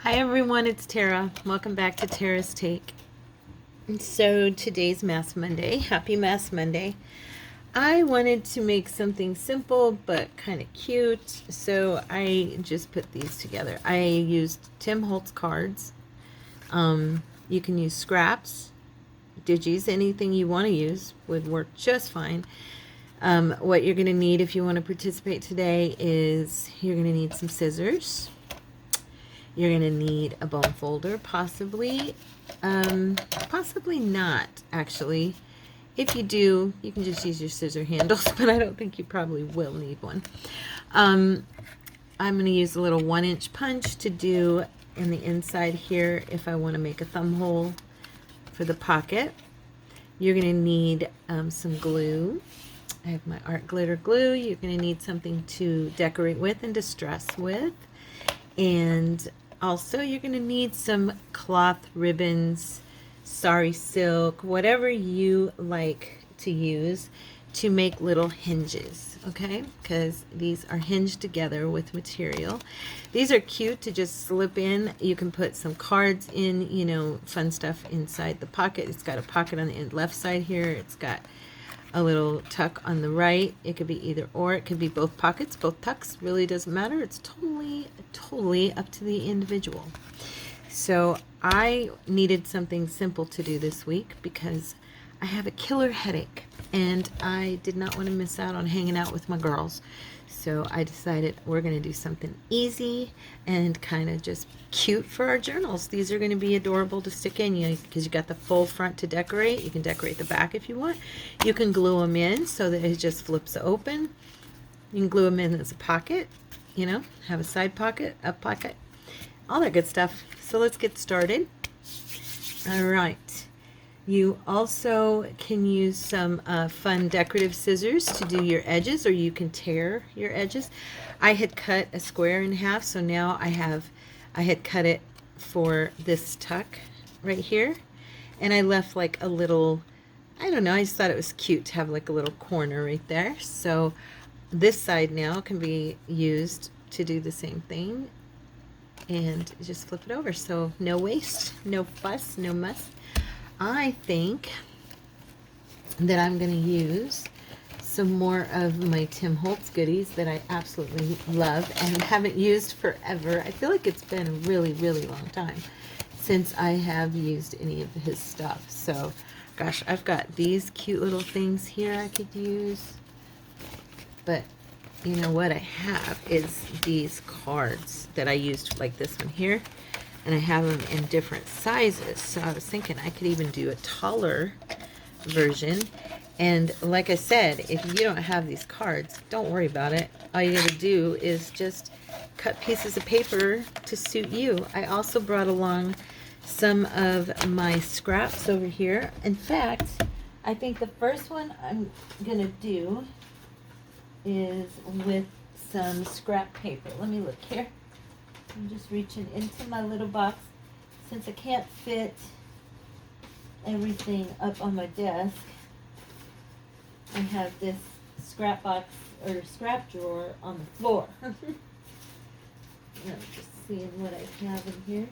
Hi everyone, it's Tara. Welcome back to Tara's Take. And so today's Mass Monday. Happy Mass Monday. I wanted to make something simple but kind of cute, so I just put these together. I used Tim Holtz cards. You can use scraps, digis, anything you want to use would work just fine. What you're going to need if you want to participate today is you're going to need some scissors. You're going to need a bone folder, possibly not, actually. If you do, you can just use your scissor handles, but I don't think you probably will need one. I'm going to use a little 1-inch punch to do in the inside here if I want to make a thumb hole for the pocket. You're going to need some glue. I have my art glitter glue. You're going to need something to decorate with and distress with. And also you're going to need some cloth ribbons, sari silk, whatever you like to use to make little hinges, okay? Because these are hinged together with material. These are cute to just slip in. You can put some cards in, you know, fun stuff inside the pocket. It's got a pocket on the left side here. It's got a little tuck on the right. It could be either or. It could be both pockets, both tucks. Really doesn't matter. It's totally up to the individual. So I needed something simple to do this week because I have a killer headache and I did not want to miss out on hanging out with my girls. So I decided we're going to do something easy and kind of just cute for our journals. These are going to be adorable to stick in, because you got the full front to decorate. You can decorate the back if you want. You can glue them in so that it just flips open. You can glue them in as a pocket, you know, have a side pocket, up pocket, all that good stuff. So let's get started. All right. You also can use some fun decorative scissors to do your edges, or you can tear your edges. I had cut a square in half, so now I had cut it for this tuck right here, and I left like a little, I don't know, I just thought it was cute to have like a little corner right there. So this side now can be used to do the same thing and just flip it over. So no waste, no fuss, no muss. I think that I'm going to use some more of my Tim Holtz goodies that I absolutely love and haven't used forever. I feel like it's been a really, really long time since I have used any of his stuff. So, gosh, I've got these cute little things here I could use. But you know what I have is these cards that I used, like this one here. And I have them in different sizes. So I was thinking I could even do a taller version. And like I said, if you don't have these cards, don't worry about it. All you gotta do is just cut pieces of paper to suit you. I also brought along some of my scraps over here. In fact, I think the first one I'm gonna do is with some scrap paper. Let me look here. I'm just reaching into my little box since I can't fit everything up on my desk. I have this scrap box or scrap drawer on the floor. I'm just seeing what I have in here.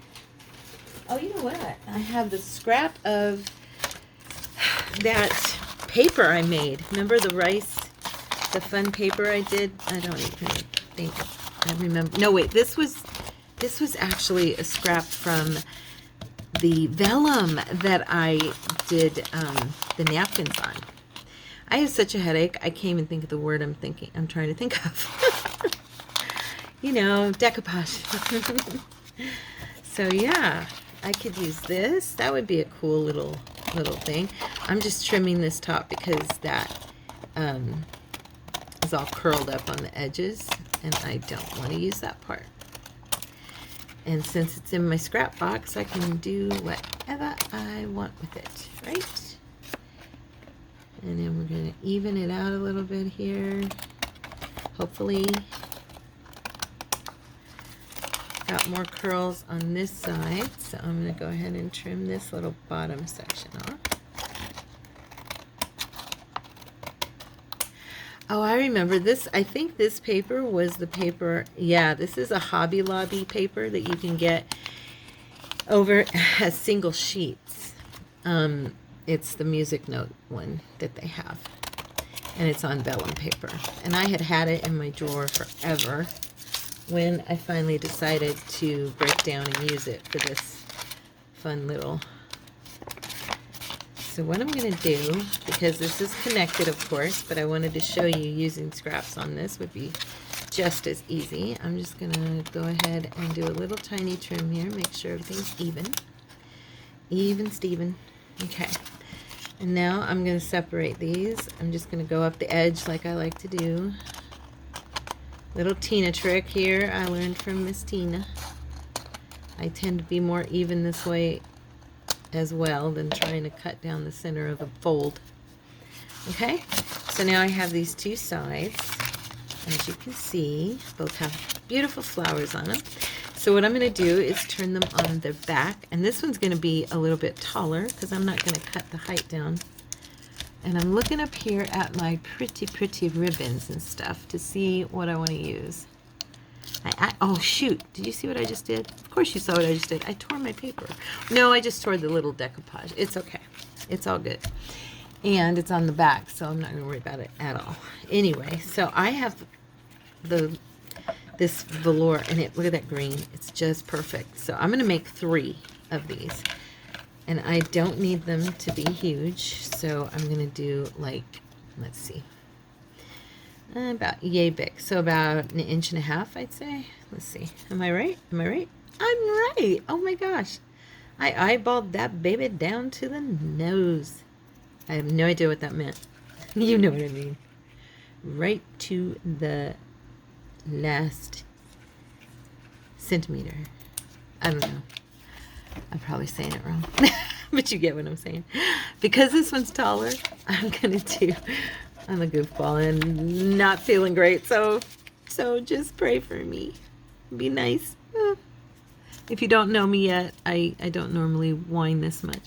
Oh, you know what? I have the scrap of that paper I made. Remember the rice, the fun paper I did? I don't even think I remember. No, wait, this was actually a scrap from the vellum that I did the napkins on. I have such a headache, I can't even think of the word I'm trying to think of. You know, decoupage. So yeah, I could use this. That would be a cool little thing. I'm just trimming this top because that is all curled up on the edges, and I don't want to use that part. And since it's in my scrap box, I can do whatever I want with it, right? And then we're going to even it out a little bit here. Hopefully. Got more curls on this side, so I'm going to go ahead and trim this little bottom section off. Oh, I remember this. I think this paper was the paper. Yeah, this is a Hobby Lobby paper that you can get over as single sheets. It's the music note one that they have, and it's on vellum paper. And I had it in my drawer forever when I finally decided to break down and use it for this fun little. So what I'm going to do, because this is connected of course, but I wanted to show you using scraps on this would be just as easy. I'm just going to go ahead and do a little tiny trim here, make sure everything's even. Even Steven. Okay. And now I'm going to separate these. I'm just going to go up the edge like I like to do. Little Tina trick here I learned from Miss Tina. I tend to be more even this way as well than trying to cut down the center of a fold. Okay, so now I have these two sides. As you can see, both have beautiful flowers on them. So what I'm going to do is turn them on their back, and this one's going to be a little bit taller because I'm not going to cut the height down. And I'm looking up here at my pretty ribbons and stuff to see what I want to use. Oh shoot, did you see what I just did? Of course you saw what I just did. I tore my paper. No, I just tore the little decoupage. It's okay. It's all good. And it's on the back, so I'm not going to worry about it at all. Anyway, so I have this velour, and look at that green. It's just perfect. So I'm going to make 3 of these. And I don't need them to be huge, so I'm going to do like, let's see. About yay big, so about 1.5 inches, I'd say. Let's see. Am I right? Am I right? I'm right. Oh my gosh. I eyeballed that baby down to the nose. I have no idea what that meant. You know what I mean. Right to the last centimeter. I don't know. I'm probably saying it wrong. But you get what I'm saying. Because this one's taller, I'm a goofball and not feeling great, so just pray for me. Be nice. If you don't know me yet, I don't normally whine this much.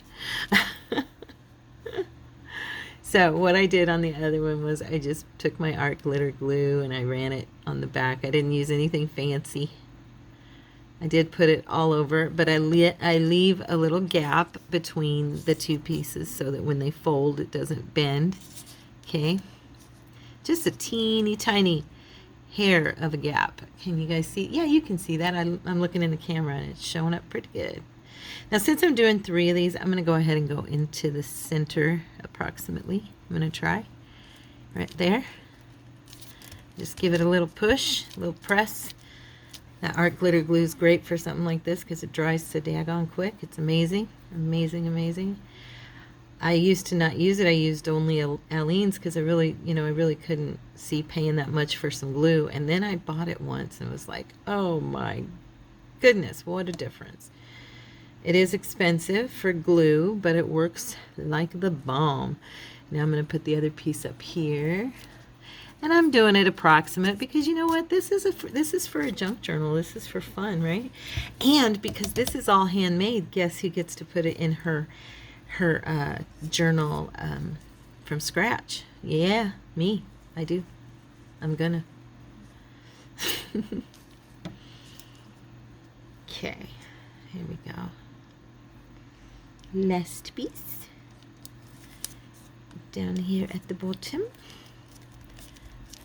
So what I did on the other one was I just took my art glitter glue and I ran it on the back. I didn't use anything fancy. I did put it all over, but I leave a little gap between the two pieces so that when they fold it doesn't bend. Okay, just a teeny tiny hair of a gap. Can you guys see? Yeah, you can see that. I'm looking in the camera and it's showing up pretty good. Now since I'm doing 3 of these, I'm going to go ahead and go into the center approximately. I'm going to try right there. Just give it a little push, a little press. That art glitter glue is great for something like this because it dries so daggone quick. It's amazing, amazing, amazing. I used to not use it. I used only Aleene's because I really couldn't see paying that much for some glue. And then I bought it once and was like, oh my goodness, what a difference. It is expensive for glue, but it works like the bomb. Now I'm going to put the other piece up here. And I'm doing it approximate because you know what? This is for a junk journal. This is for fun, right? And because this is all handmade, guess who gets to put it in her journal from scratch? Yeah, me. I do. I'm gonna. Okay, here we go. Last piece. Down here at the bottom.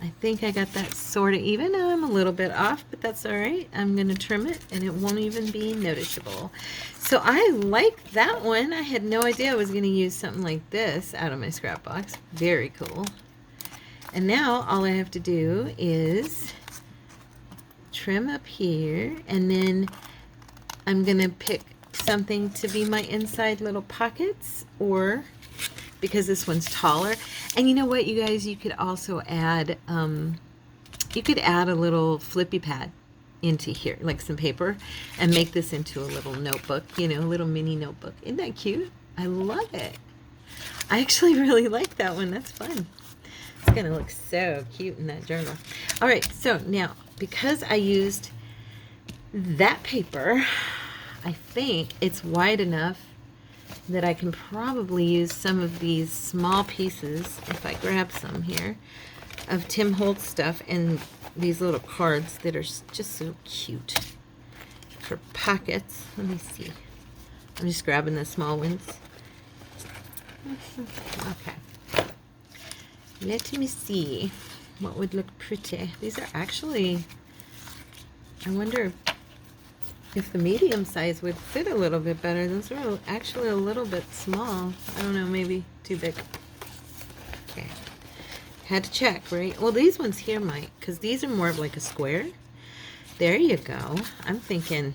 I think I got that sort of even. Now I'm a little bit off, but that's all right. I'm going to trim it, and it won't even be noticeable. So I like that one. I had no idea I was going to use something like this out of my scrap box. Very cool. And now all I have to do is trim up here, and then I'm going to pick something to be my inside little pockets, or because this one's taller. And you know what, you guys, you could also add a little flippy pad into here, like some paper, and make this into a little notebook, a little mini notebook. Isn't that cute? I love it. I actually really like that one. That's fun. It's gonna look so cute in that journal. All right, so now because I used that paper, I think it's wide enough that I can probably use some of these small pieces, if I grab some here, of Tim Holtz stuff and these little cards that are just so cute for pockets. Let me see. I'm just grabbing the small ones. Okay. Let me see what would look pretty. These are actually, I wonder if the medium size would fit a little bit better. Those are actually a little bit small. I don't know, maybe too big. Okay. Had to check, right? Well, these ones here might, because these are more of like a square. There you go. I'm thinking,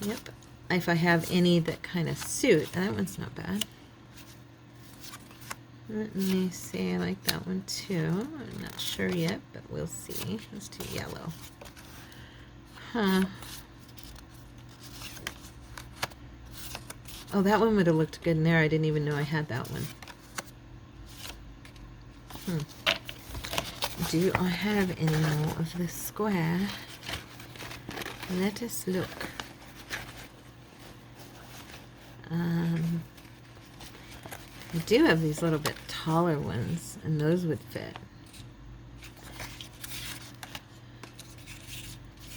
Yep. If I have any that kind of suit, that one's not bad. Let me see, I like that one too. I'm not sure yet, but we'll see. It's too yellow. Huh. Oh, that one would have looked good in there. I didn't even know I had that one. Do I have any more of this square? Let us look. I do have these little bit taller ones, and those would fit.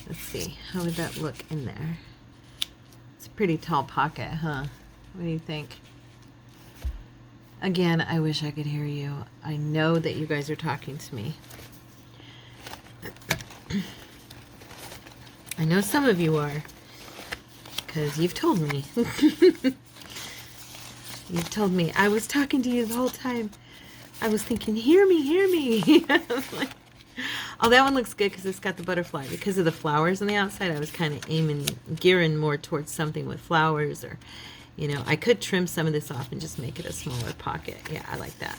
Let's see, how would that look in there? It's a pretty tall pocket, huh? What do you think? Again, I wish I could hear you. I know that you guys are talking to me. I know some of you are, because you've told me. You've told me. I was talking to you the whole time. I was thinking, hear me, hear me. Like, oh, that one looks good because it's got the butterfly. Because of the flowers on the outside, I was kind of gearing more towards something with flowers, or, you know, I could trim some of this off and just make it a smaller pocket. Yeah, I like that.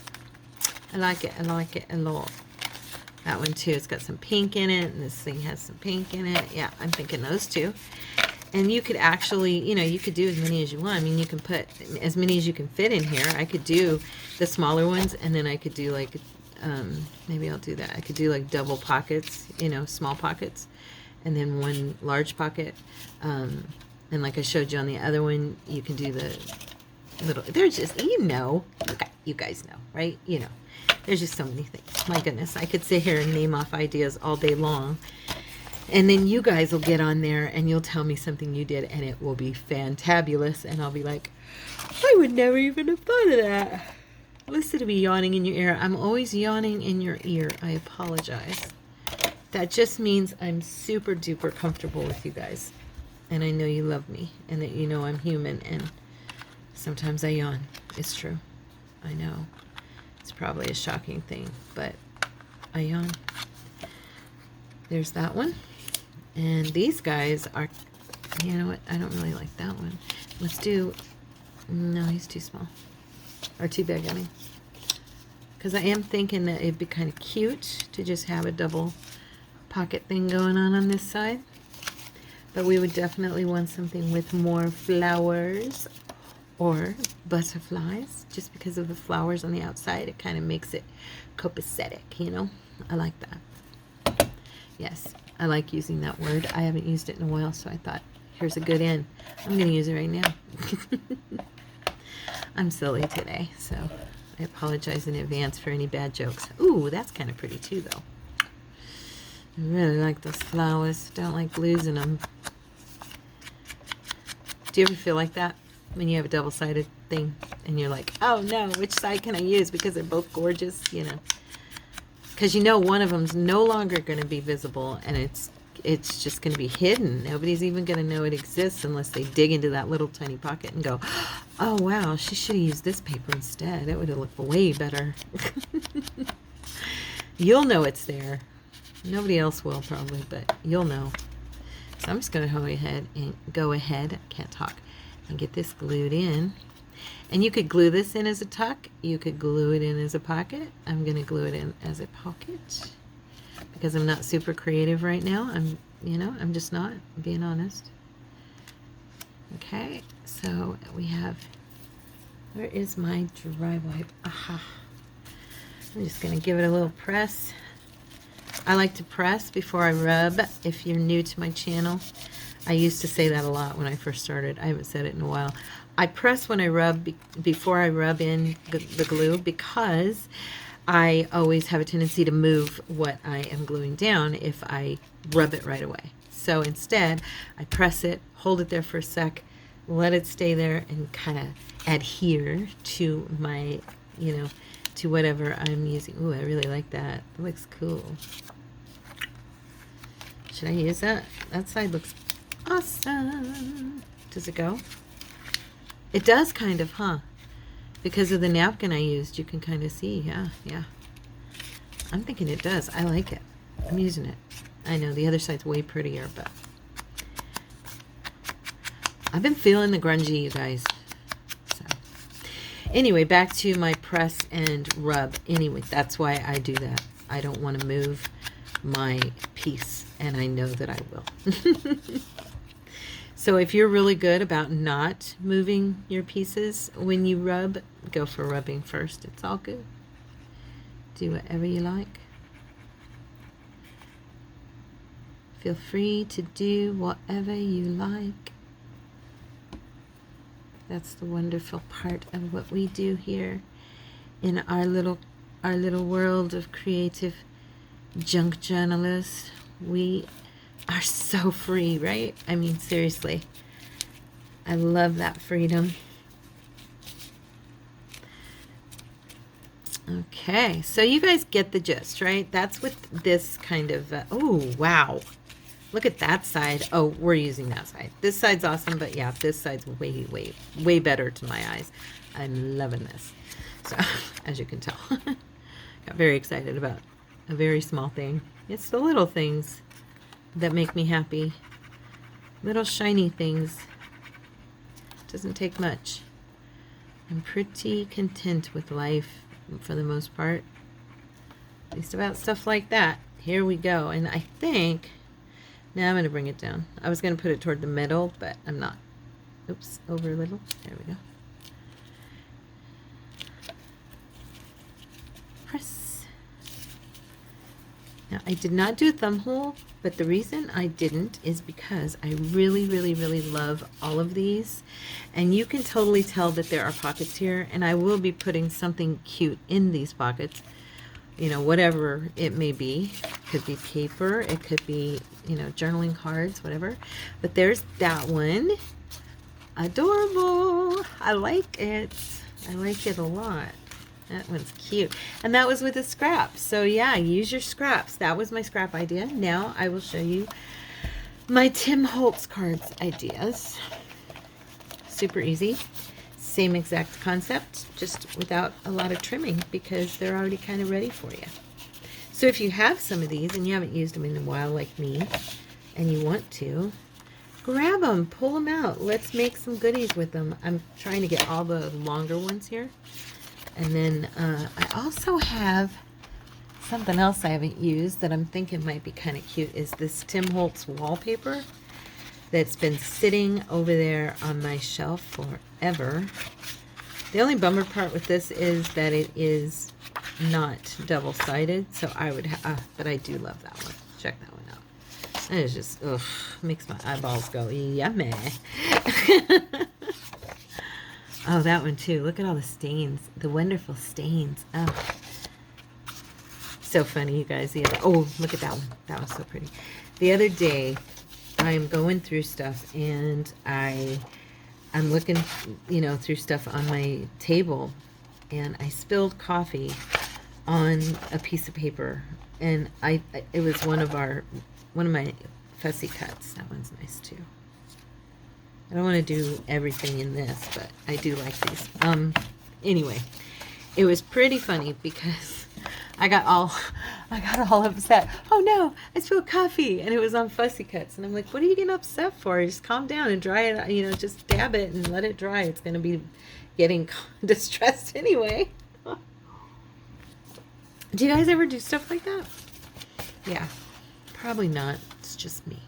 I like it. I like it a lot. That one too. It's got some pink in it, and this thing has some pink in it. Yeah, I'm thinking those two. And you could actually, you know, you could do as many as you want. I mean, you can put as many as you can fit in here. I could do the smaller ones, and then I could do like, maybe I'll do that. I could do like double pockets, you know, small pockets, and then one large pocket. And like I showed you on the other one, you can do the little, there's just, you know, okay, you guys know, right? You know, there's just so many things. My goodness, I could sit here and name off ideas all day long. And then you guys will get on there and you'll tell me something you did, and it will be fantabulous. And I'll be like, I would never even have thought of that. Listen to me yawning in your ear. I'm always yawning in your ear. I apologize. That just means I'm super duper comfortable with you guys. And I know you love me, and that you know I'm human, and sometimes I yawn. It's true. I know. It's probably a shocking thing, but I yawn. There's that one. And these guys are, you know what, I don't really like that one. Let's do, no, he's too small. Or too big, I mean. Because I am thinking that it'd be kind of cute to just have a double pocket thing going on this side. But we would definitely want something with more flowers or butterflies. Just because of the flowers on the outside, it kind of makes it copacetic, you know? I like that. Yes, I like using that word. I haven't used it in a while, so I thought, here's a good in. I'm going to use it right now. I'm silly today, so I apologize in advance for any bad jokes. Ooh, that's kind of pretty too, though. I really like those flowers. Don't like losing them. Do you ever feel like that when you have a double-sided thing and you're like, oh no, which side can I use because they're both gorgeous, you know? Because you know one of them's no longer going to be visible, and it's just going to be hidden. Nobody's even going to know it exists unless they dig into that little tiny pocket and go, oh wow, she should have used this paper instead. It would have looked way better. You'll know it's there. Nobody else will probably, but you'll know. So I'm just going to go ahead, I can't talk, and get this glued in. And you could glue this in as a tuck. You could glue it in as a pocket. I'm going to glue it in as a pocket because I'm not super creative right now. I'm just not, being honest. Okay, so we have, where is my dry wipe? Aha. I'm just going to give it a little press. I like to press before I rub. If you're new to my channel, I used to say that a lot when I first started. I haven't said it in a while. I press when I rub, before I rub in the glue, because I always have a tendency to move what I am gluing down if I rub it right away. So instead, I press it, hold it there for a sec, let it stay there, and kind of adhere to my, you know, to whatever I'm using. Ooh, I really like that. It looks cool. Should I use that? That side looks awesome. Does it go? It does kind of, huh? Because of the napkin I used, you can kind of see. Yeah, yeah. I'm thinking it does. I like it. I'm using it. I know the other side's way prettier, but I've been feeling the grungy, you guys. So anyway, back to my press and rub. Anyway, that's why I do that. I don't want to move my piece, and I know that I will. So if you're really good about not moving your pieces when you rub, go for rubbing first. It's all good. Do whatever you like. Feel free to do whatever you like. That's the wonderful part of what we do here in our little world of creative junk journalists. We are so free, right? I mean, seriously. I love that freedom. Okay, so you guys get the gist, right? That's what this kind of, oh, wow. Look at that side. Oh, we're using that side. This side's awesome, but yeah, this side's way, way, way better to my eyes. I'm loving this. So, as you can tell, got very excited about a very small thing. It's the little things that make me happy. Little shiny things. Doesn't take much. I'm pretty content with life for the most part. At least about stuff like that. Here we go. And I think, now I'm going to bring it down. I was going to put it toward the middle, but I'm not. Oops, over a little. There we go. Press. Now, I did not do a thumb hole, but the reason I didn't is because I really, really, really love all of these. And you can totally tell that there are pockets here, and I will be putting something cute in these pockets. You know, whatever it may be. It could be paper, it could be, you know, journaling cards, whatever. But there's that one. Adorable. I like it. I like it a lot. That one's cute. And that was with the scraps. So yeah, use your scraps. That was my scrap idea. Now I will show you my Tim Holtz cards ideas. Super easy. Same exact concept, just without a lot of trimming because they're already kind of ready for you. So if you have some of these and you haven't used them in a while like me and you want to, grab them, pull them out. Let's make some goodies with them. I'm trying to get all the longer ones here. And then I also have something else I haven't used that I'm thinking might be kind of cute is this Tim Holtz wallpaper that's been sitting over there on my shelf forever. The only bummer part with this is that it is not double-sided, so I would but I do love that one. Check that one out. That is just, ugh, makes my eyeballs go yummy. Oh, that one too. Look at all the stains. The wonderful stains. Oh. So funny, you guys. Oh, look at that one. That was so pretty. The other day, I'm going through stuff and I'm looking, you know, through stuff on my table, and I spilled coffee on a piece of paper, and it was one of my fussy cuts. That one's nice too. I don't want to do everything in this, but I do like these. Anyway, it was pretty funny because I got all upset. Oh no, I spilled coffee, and it was on fussy cuts. And I'm like, what are you getting upset for? Just calm down and dry it. You know, just dab it and let it dry. It's going to be getting distressed anyway. Do you guys ever do stuff like that? Yeah, probably not. It's just me.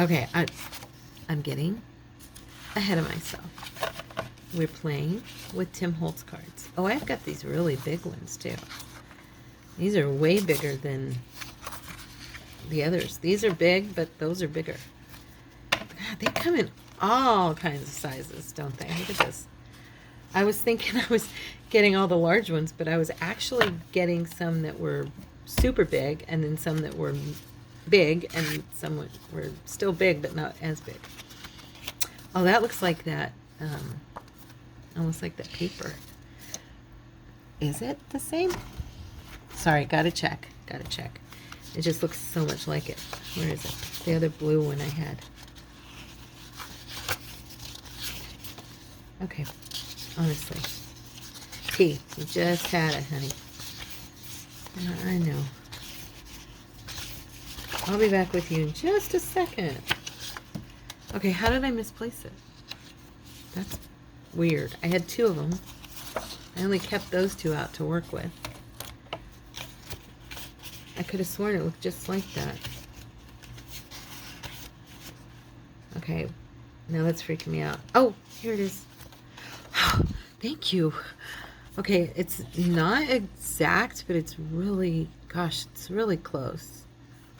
Okay, I'm getting ahead of myself. We're playing with Tim Holtz cards. Oh, I've got these really big ones too. These are way bigger than the others. These are big, but those are bigger. God, they come in all kinds of sizes, don't they? Look at this. I was thinking I was getting all the large ones, but I was actually getting some that were super big, and then some that were big, and some were still big but not as big. Oh, that looks like that, almost like that paper. Is it the same? Sorry, gotta check. It just looks so much like it. Where is it? The other blue one I had. Okay, honestly. P, you just had it, honey. I know. I'll be back with you in just a second. Okay, how did I misplace it? That's weird. I had 2 of them. I only kept those 2 out to work with. I could have sworn it looked just like that. Okay, now that's freaking me out. Oh, here it is. Thank you. Okay, it's not exact, but it's really, gosh, it's really close.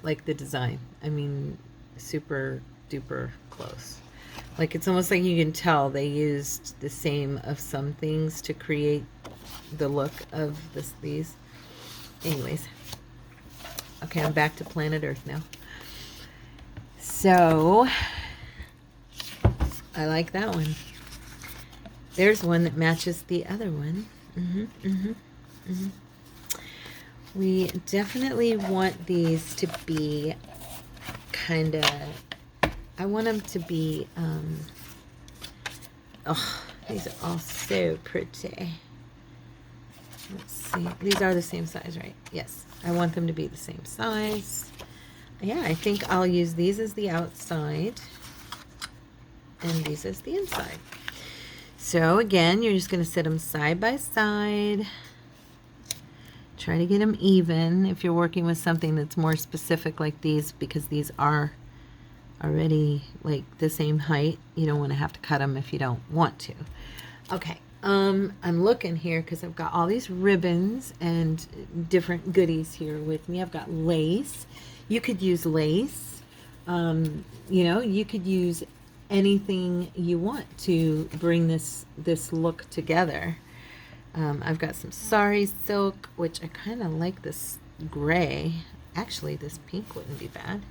Like the design. I mean, super duper close. Like, it's almost like you can tell they used the same of some things to create the look of these. Anyways. Okay, I'm back to planet Earth now. So, I like that one. There's one that matches the other one. We definitely want these to be kind of, I want them to be, oh, these are all so pretty. Let's see. These are the same size, right? Yes. I want them to be the same size. Yeah, I think I'll use these as the outside and these as the inside. So again, you're just going to set them side by side. Try to get them even if you're working with something that's more specific like these, because these are already like the same height. You don't want to have to cut them if you don't want to. Okay. I'm looking here because I've got all these ribbons and different goodies here with me. I've got lace. You could use lace. You know, you could use anything you want to bring this look together. I've got some sari silk, which I kind of like this gray. Actually, this pink wouldn't be bad.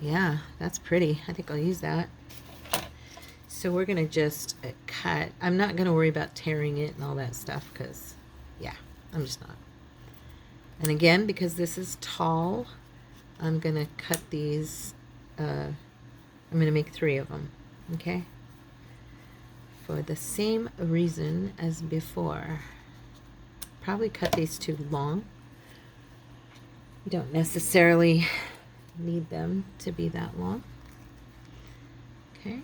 Yeah, that's pretty. I think I'll use that. So we're going to just cut. I'm not going to worry about tearing it and all that stuff because, yeah, I'm just not. And again, because this is tall, I'm going to cut these. I'm going to make 3 of them, okay? For the same reason as before. Probably cut these too long. You don't necessarily need them to be that long. Okay.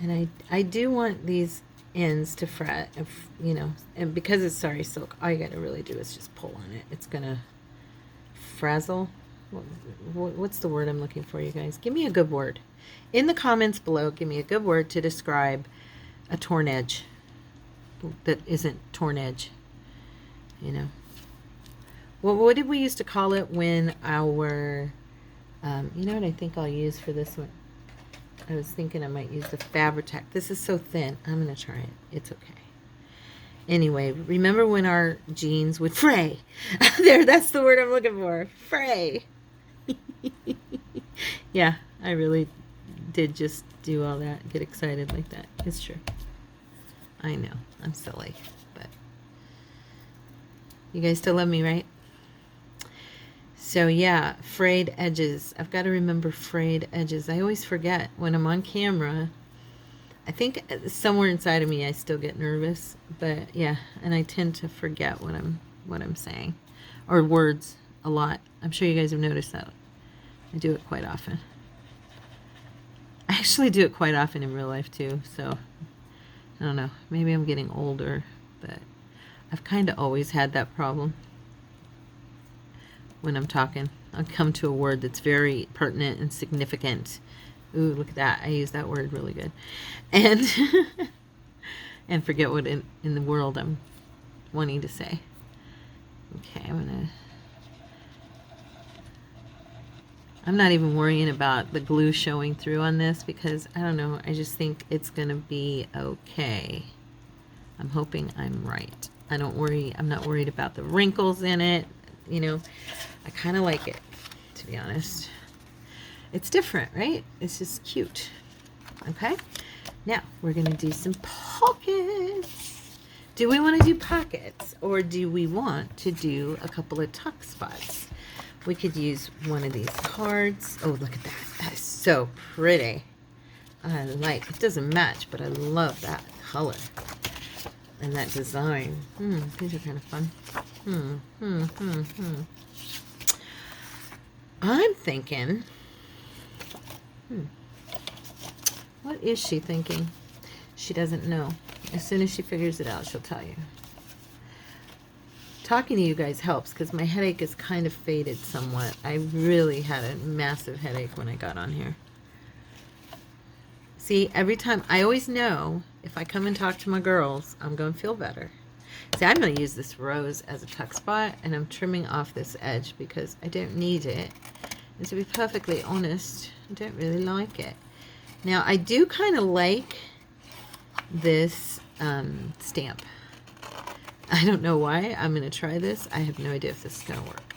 And I do want these ends to fret, you know, and because it's sari silk, all you got to really do is just pull on it. It's going to frazzle. What's the word I'm looking for, you guys? Give me a good word. In the comments below, give me a good word to describe a torn edge that isn't torn edge, you know. Well, what did we used to call it when our, you know what I think I'll use for this one? I was thinking I might use the Fabri-Tac. This is so thin. I'm going to try it. It's okay. Anyway, remember when our jeans would fray? There, that's the word I'm looking for. Fray. Yeah, I really did just do all that. Get excited like that. It's true. I know. I'm silly. But you guys still love me, right? So yeah, frayed edges. I've got to remember frayed edges. I always forget when I'm on camera. I think somewhere inside of me I still get nervous, but yeah, and I tend to forget what I'm saying, or words a lot. I'm sure you guys have noticed that. I do it quite often. I actually do it quite often in real life too. So I don't know. Maybe I'm getting older, but I've kind of always had that problem. When I'm talking, I'll come to a word that's very pertinent and significant. Ooh, look at that. I use that word really good. And and forget what in the world I'm wanting to say. Okay, I'm not even worrying about the glue showing through on this because, I don't know, I just think it's going to be okay. I'm hoping I'm right. I'm not worried about the wrinkles in it. You know, I kind of like it, to be honest. It's different, right? It's just cute. Okay, now we're gonna do some pockets. Do we want to do pockets, or do we want to do a couple of tuck spots? We could use one of these cards. Oh, look at that. That is so pretty. I like it. Doesn't match, but I love that color and that design. These are kind of fun. I'm thinking, what is she thinking? She doesn't know. As soon as she figures it out, she'll tell you. Talking to you guys helps because my headache is kind of faded somewhat. I really had a massive headache when I got on here. See, every time, I always know if I come and talk to my girls, I'm going to feel better. See, I'm going to use this rose as a tuck spot, and I'm trimming off this edge because I don't need it. And to be perfectly honest, I don't really like it. Now, I do kind of like this stamp. I don't know why. I'm going to try this. I have no idea if this is going to work.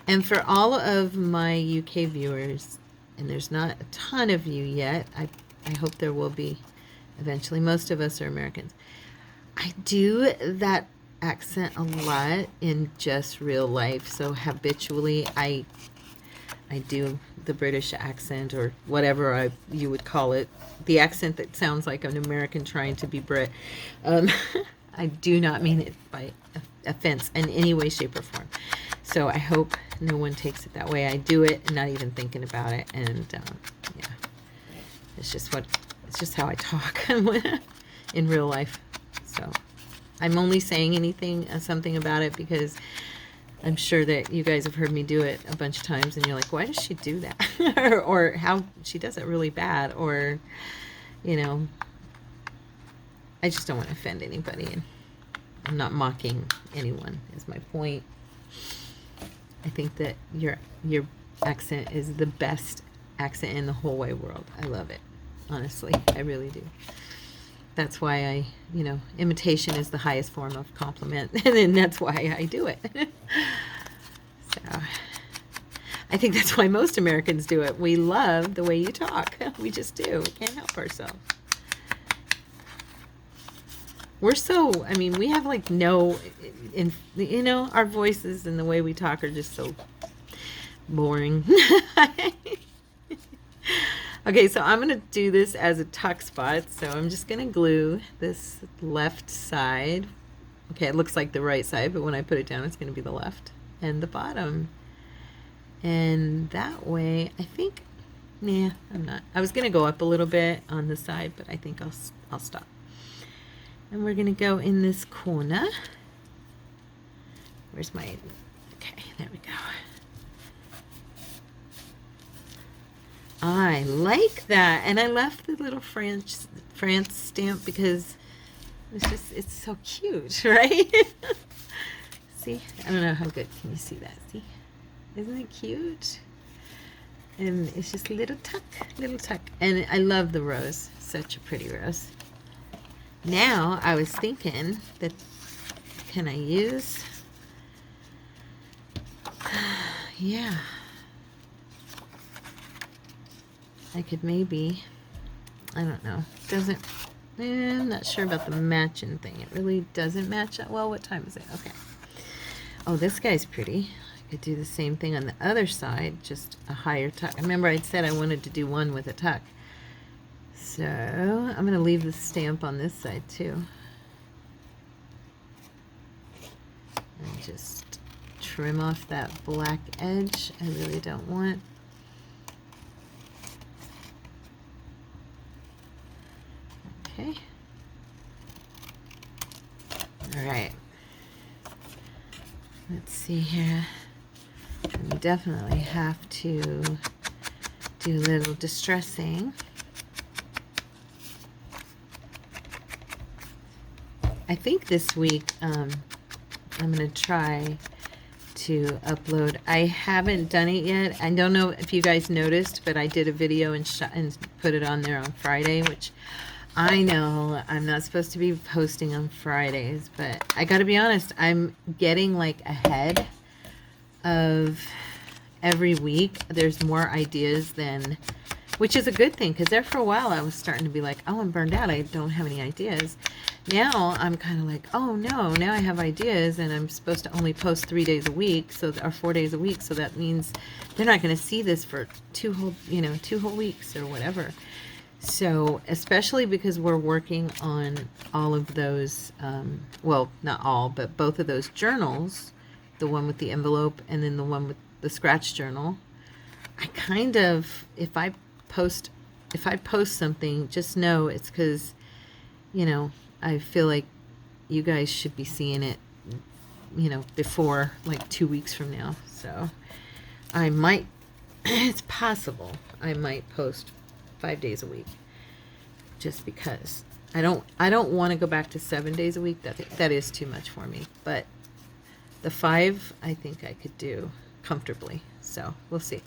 And for all of my UK viewers, and there's not a ton of you yet, I hope there will be eventually. Most of us are Americans. I do that accent a lot in just real life. So habitually, I do the British accent, or whatever you would call it. The accent that sounds like an American trying to be Brit. I do not mean it by offense in any way, shape, or form. So I hope no one takes it that way. I do it and not even thinking about it. And yeah, it's just how I talk in real life. So I'm only saying something about it because I'm sure that you guys have heard me do it a bunch of times, and you're like, why does she do that? or how she does it really bad, or, you know, I just don't want to offend anybody, and I'm not mocking anyone, is my point. I think that your accent is the best accent in the whole wide world. I love it, honestly. I really do. That's why imitation is the highest form of compliment, and then that's why I do it. So I think that's why most Americans do it. We love the way you talk. We just do. We can't help ourselves. We're so, we have like our voices and the way we talk are just so boring. Okay, so I'm going to do this as a tuck spot. So I'm just going to glue this left side. Okay, it looks like the right side, but when I put it down, it's going to be the left and the bottom. And that way, I think, I'm not. I was going to go up a little bit on the side, but I think I'll stop. And we're going to go in this corner. Where's my, okay, there we go. I like that, and I left the little France stamp because it's so cute, right? See, I don't know how good can you see that. See, isn't it cute? And it's just little tuck, and I love the rose. Such a pretty rose. Now I was thinking that, can I use? Yeah. I could maybe, I don't know, I'm not sure about the matching thing. It really doesn't match that well. What time is it? Okay. Oh, this guy's pretty. I could do the same thing on the other side, just a higher tuck. Remember I said I wanted to do one with a tuck. So I'm going to leave the stamp on this side too. And just trim off that black edge I really don't want. Okay. All right. Let's see here. We definitely have to do a little distressing. I think this week I'm going to try to upload. I haven't done it yet. I don't know if you guys noticed, but I did a video and put it on there on Friday, which I know I'm not supposed to be posting on Fridays, but I gotta be honest, I'm getting like ahead of every week. There's more ideas than, which is a good thing, because there for a while I was starting to be like, oh, I'm burned out, I don't have any ideas. Now I'm kind of like, oh no, now I have ideas, and I'm supposed to only post 3 days a week, or 4 days a week, so that means they're not going to see this for 2 whole weeks or whatever. So, especially because we're working on all of those, well, not all, but both of those journals, the one with the envelope and then the one with the scratch journal. I kind of, if I post something, just know it's because, I feel like you guys should be seeing it, before like 2 weeks from now. So I might, it's possible I might post 5 days a week, just because I don't want to go back to 7 days a week. That is too much for me. But the 5, I think I could do comfortably. So we'll see.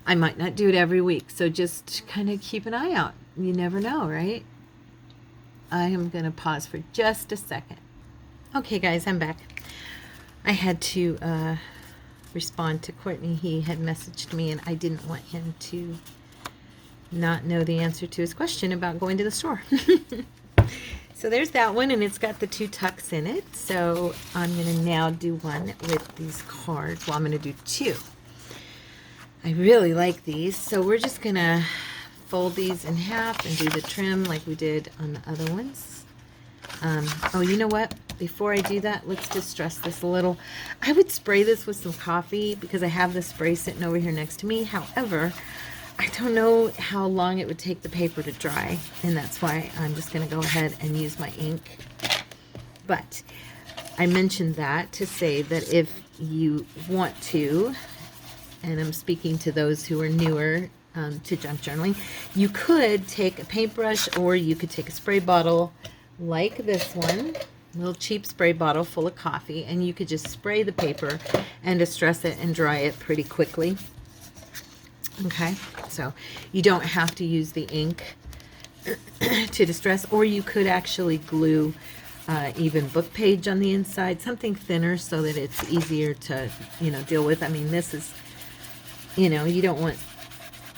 I might not do it every week, so just kind of keep an eye out. You never know, right? I am going to pause for just a second. Okay, guys, I'm back. I had to respond to Courtney. He had messaged me, and I didn't want him to not know the answer to his question about going to the store. So there's that one, and it's got the 2 tucks in it. So I'm going to now do one with these cards. Well, I'm going to do 2. I really like these, so we're just going to fold these in half and do the trim like we did on the other ones. Oh, you know what? Before I do that, let's just stress this a little. I would spray this with some coffee because I have the spray sitting over here next to me. However, I don't know how long it would take the paper to dry, and that's why I'm just going to go ahead and use my ink. But I mentioned that to say that if you want to, and I'm speaking to those who are newer to junk journaling, you could take a paintbrush, or you could take a spray bottle like this one, a little cheap spray bottle full of coffee, and you could just spray the paper and distress it and dry it pretty quickly. Okay, so you don't have to use the ink to distress, or you could actually glue even book page on the inside, something thinner so that it's easier to deal with. I mean, this is, you don't want,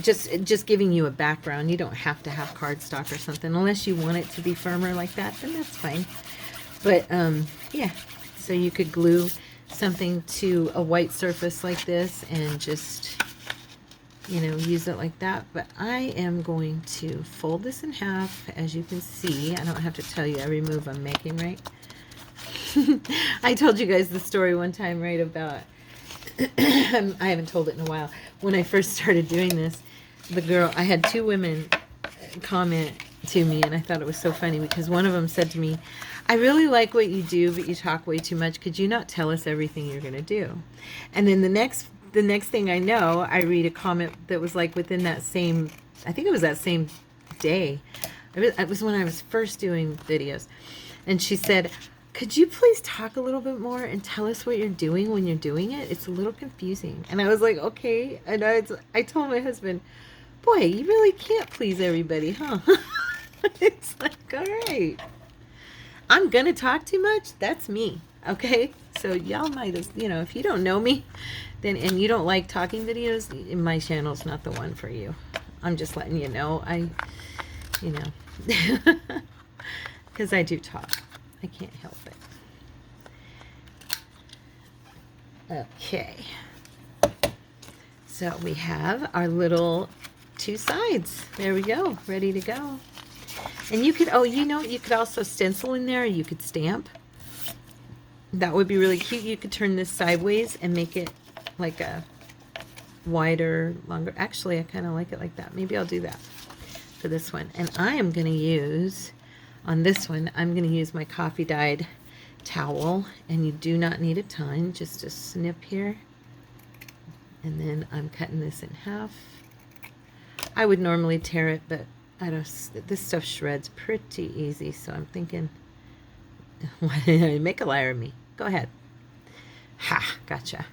just giving you a background. You don't have to have cardstock or something unless you want it to be firmer like that, then that's fine. But yeah, so you could glue something to a white surface like this and just use it like that. But I am going to fold this in half. As you can see, I don't have to tell you every move I'm making, right? I told you guys the story one time, right, about I haven't told it in a while. When I first started doing this, I had 2 women comment to me, and I thought it was so funny because one of them said to me, I really like what you do, but you talk way too much. Could you not tell us everything you're going to do? And then the next thing I know, I read a comment that was like within that same, I think it was that same day. It was when I was first doing videos. And she said, could you please talk a little bit more and tell us what you're doing when you're doing it? It's a little confusing. And I was like, okay. And I told my husband, boy, you really can't please everybody, huh? It's like, all right. I'm going to talk too much. That's me. Okay. So y'all might as, if you don't know me, then, and you don't like talking videos, my channel's not the one for you. I'm just letting you know. Because I do talk. I can't help it. Okay. So we have our little 2 sides. There we go. Ready to go. And you could, you could also stencil in there. You could stamp. That would be really cute. You could turn this sideways and make it like a wider, longer. Actually, I kind of like it like that. Maybe I'll do that for this one. And I am going to use, on this one, I'm going to use my coffee dyed towel. And you do not need a ton, just a snip here. And then I'm cutting this in half. I would normally tear it, but I don't. This stuff shreds pretty easy, so I'm thinking, make a liar of me. Go ahead. Ha! Gotcha.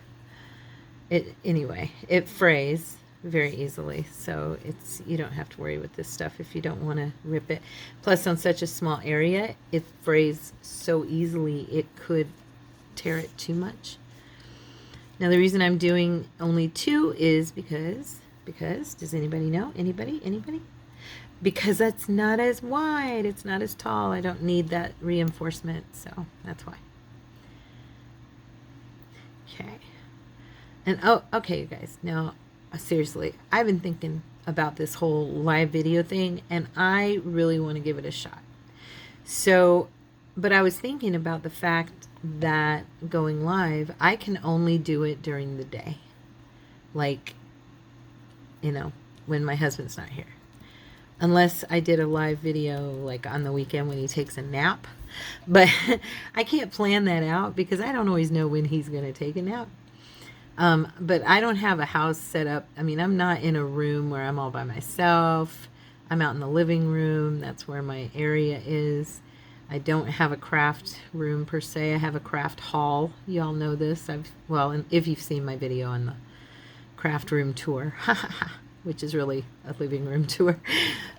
Anyway, it frays very easily. So you don't have to worry with this stuff if you don't want to rip it. Plus, on such a small area, it frays so easily it could tear it too much. Now the reason I'm doing only 2 is because does anybody know? Anybody? Because that's not as wide, it's not as tall. I don't need that reinforcement, so that's why. Okay. And oh, okay, you guys. Now, seriously, I've been thinking about this whole live video thing, and I really want to give it a shot. So, but I was thinking about the fact that going live, I can only do it during the day. Like, you know, when my husband's not here. Unless I did a live video like on the weekend when he takes a nap. But I can't plan that out because I don't always know when he's going to take a nap. But I don't have a house set up. I mean, I'm not in a room where I'm all by myself. I'm out in the living room. That's where my area is. I don't have a craft room per se. I have a craft hall. You all know this. Well, if you've seen my video on the craft room tour, which is really a living room tour.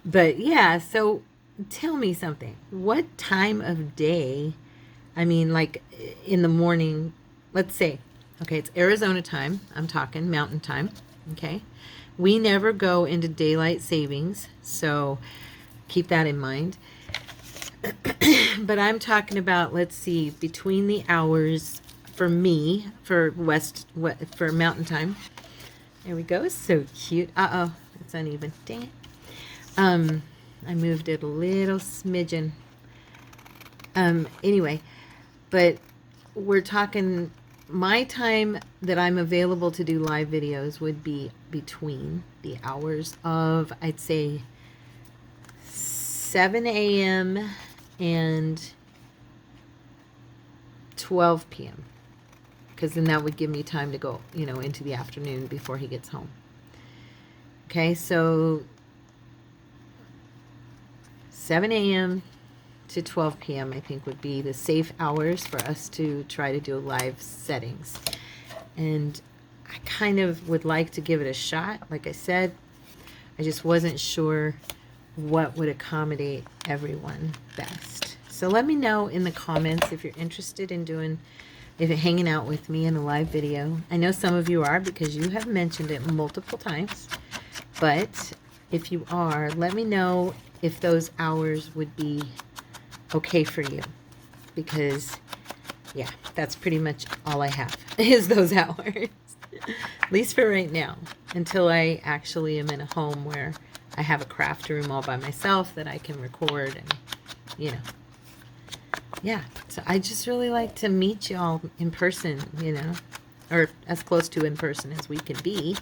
But yeah, so tell me something. What time of day, I mean, like in the morning, let's say, okay, it's Arizona time. I'm talking mountain time. Okay. We never go into daylight savings, so keep that in mind. But I'm talking about, let's see, between the hours for me, for mountain time. There we go. So cute. Uh-oh, it's uneven. Dang it. I moved it a little smidgen. Anyway, but we're talking, my time that I'm available to do live videos would be between the hours of, I'd say, 7 a.m. and 12 p.m. because then that would give me time to go, you know, into the afternoon before he gets home. Okay, so 7 a.m. to 12 p.m. I think would be the safe hours for us to try to do live settings. And I kind of would like to give it a shot. Like I said, I just wasn't sure what would accommodate everyone best. So let me know in the comments if you're interested in doing, if you're hanging out with me in a live video. I know some of you are because you have mentioned it multiple times. But if you are, let me know if those hours would be okay for you. Because, yeah, that's pretty much all I have is those hours. At least for right now. Until I actually am in a home where I have a craft room all by myself that I can record and, you know. Yeah, so I just really like to meet y'all in person, you know, or as close to in person as we can be.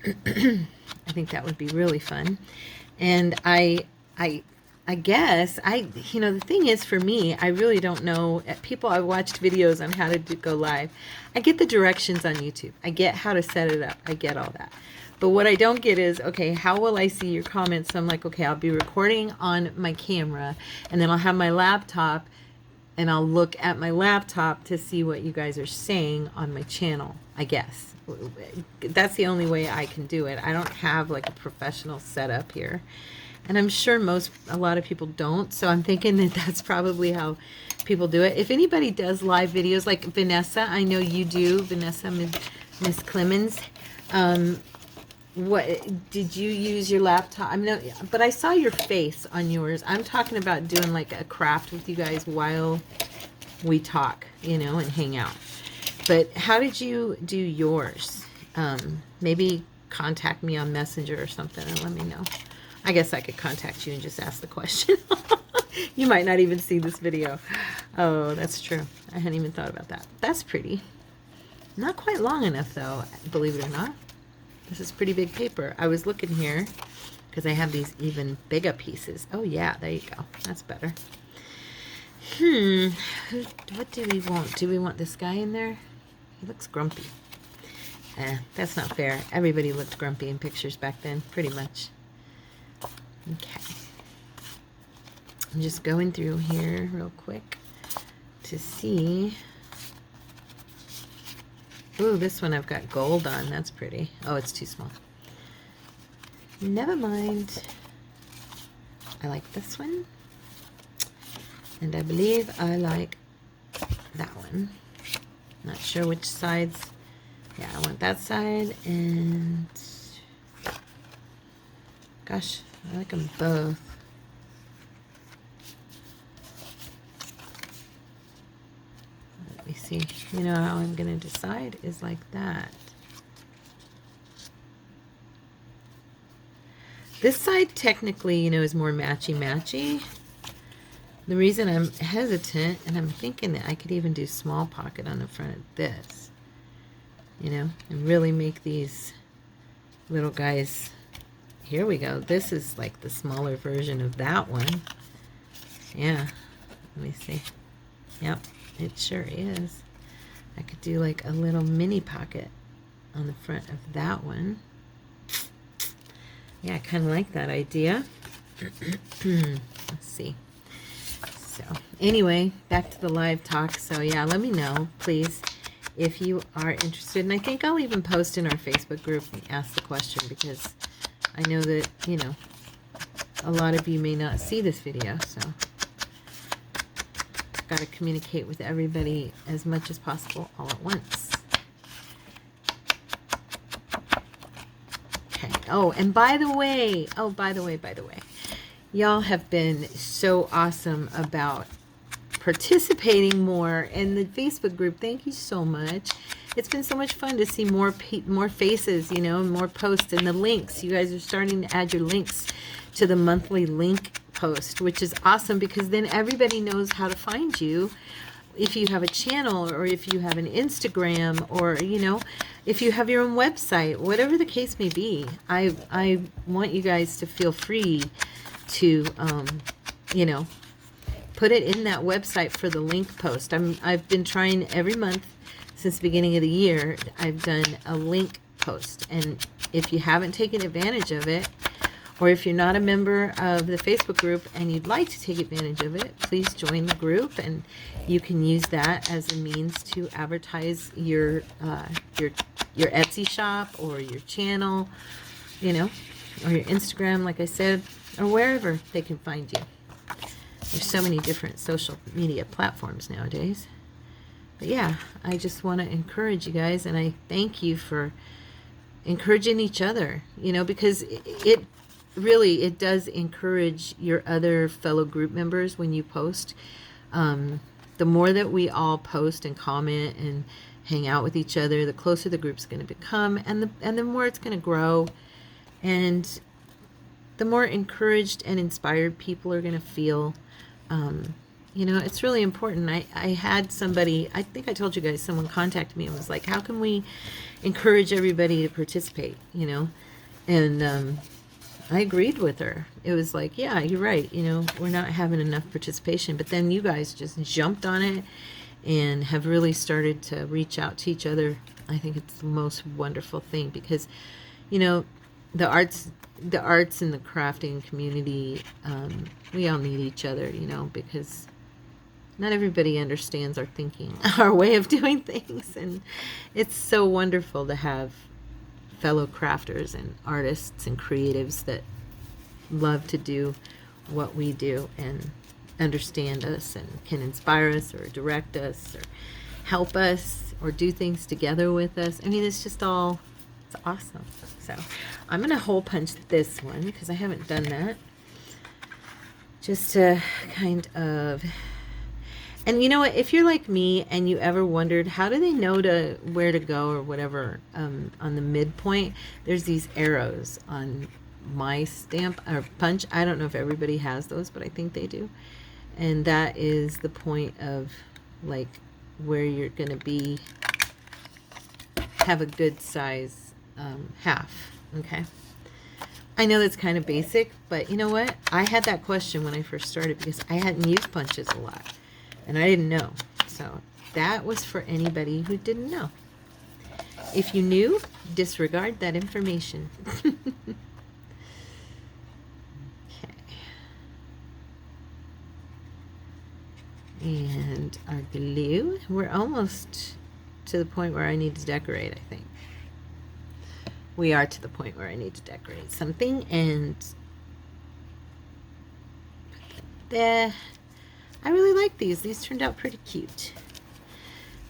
I think that would be really fun. And I guess, you know, the thing is for me, I really don't know. People, I've watched videos on how to go live. I get the directions on YouTube. I get how to set it up. I get all that. But what I don't get is, okay, how will I see your comments? So I'm like, okay, I'll be recording on my camera, and then I'll have my laptop, and I'll look at my laptop to see what you guys are saying on my channel, I guess. That's the only way I can do it. I don't have like a professional setup here. And I'm sure a lot of people don't. So I'm thinking that that's probably how people do it. If anybody does live videos, like Vanessa, I know you do, Vanessa, Miss Clemens. What did you use your laptop? I mean, but I saw your face on yours. I'm talking about doing like a craft with you guys while we talk, you know, and hang out. But how did you do yours? Maybe contact me on Messenger or something and let me know. I guess I could contact you and just ask the question. You might not even see this video. Oh, that's true. I hadn't even thought about that. That's pretty. Not quite long enough, though, believe it or not. This is pretty big paper. I was looking here because I have these even bigger pieces. Oh, yeah, there you go. That's better. What do we want? Do we want this guy in there? He looks grumpy. That's not fair. Everybody looked grumpy in pictures back then, pretty much. Okay. I'm just going through here real quick to see. Ooh, this one I've got gold on. That's pretty. Oh, it's too small. never mind. I like this one. And I believe I like that one. Not sure which sides. Yeah, I want that side, and gosh, I like them both. Let me see. You know how I'm going to decide is like that. This side technically, you know, is more matchy-matchy. The reason I'm hesitant, and I'm thinking that I could even do small pocket on the front of this, you know, and really make these little guys. Here we go. This is like the smaller version of that one. Yeah. Let me see. Yep, it sure is. I could do like a little mini pocket on the front of that one. Yeah, I kind of like that idea. Let's see. So anyway, back to the live talk. So yeah, let me know, please, if you are interested. And I think I'll even post in our Facebook group and ask the question, because I know that, you know, a lot of you may not see this video. So I've got to communicate with everybody as much as possible all at once. Oh, and by the way, y'all have been so awesome about participating more in the Facebook group. Thank you so much. It's been so much fun to see more faces, you know, more posts, and the links. You guys are starting to add your links to the monthly link post, which is awesome, because then everybody knows how to find you. If you have a channel, or if you have an Instagram, or, you know, if you have your own website, whatever the case may be, I want you guys to feel free to, you know, put it in that website for the link post. I've been trying every month since the beginning of the year. I've done a link post, and if you haven't taken advantage of it, or if you're not a member of the Facebook group and you'd like to take advantage of it, please join the group, and you can use that as a means to advertise your Etsy shop, or your channel, you know, or your Instagram, like I said, or wherever they can find you. There's so many different social media platforms nowadays. But yeah, I just want to encourage you guys, and I thank you for encouraging each other, you know, because it really, it does encourage your other fellow group members when you post. The more that we all post and comment and hang out with each other, the closer the group's going to become, and the more it's going to grow, and the more encouraged and inspired people are going to feel. You know, it's really important. I had somebody, I think I told you guys, someone contacted me and was like, how can we encourage everybody to participate, you know? And I agreed with her. It was like, yeah, you're right. You know, we're not having enough participation. But then you guys just jumped on it and have really started to reach out to each other. I think it's the most wonderful thing, because, you know, the arts and the crafting community, we all need each other, you know, because not everybody understands our thinking, our way of doing things. And it's so wonderful to have fellow crafters and artists and creatives that love to do what we do and understand us and can inspire us or direct us or help us or do things together with us. I mean, it's just all, it's awesome. So I'm going to hole punch this one because I haven't done that. Just to kind of, and you know what, if you're like me and you ever wondered how do they know where to go or whatever, on the midpoint, there's these arrows on my stamp or punch. I don't know if everybody has those, but I think they do. And that is the point of like where you're going to be, have a good size half. Okay. I know that's kind of basic, but you know what? I had that question when I first started because I hadn't used punches a lot and I didn't know. So that was for anybody who didn't know. If you knew, disregard that information. Okay. And our glue, we're almost to the point where I need to decorate, I think. we are to the point where I need to decorate something, and there. I really like these. These turned out pretty cute.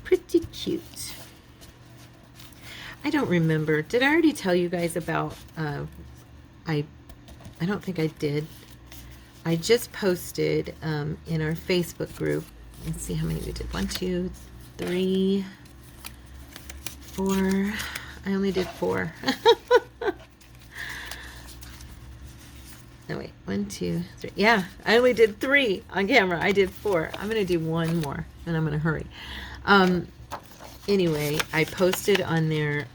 Pretty cute. I don't remember. Did I already tell you guys about, I don't think I did. I just posted in our Facebook group. Let's see how many we did. 1, 2, 3, 4. I only did 4. No, wait. 1, 2, 3. Yeah, I only did 3 on camera. I did 4. I'm going to do 1 more, and I'm going to hurry. Anyway, I posted on there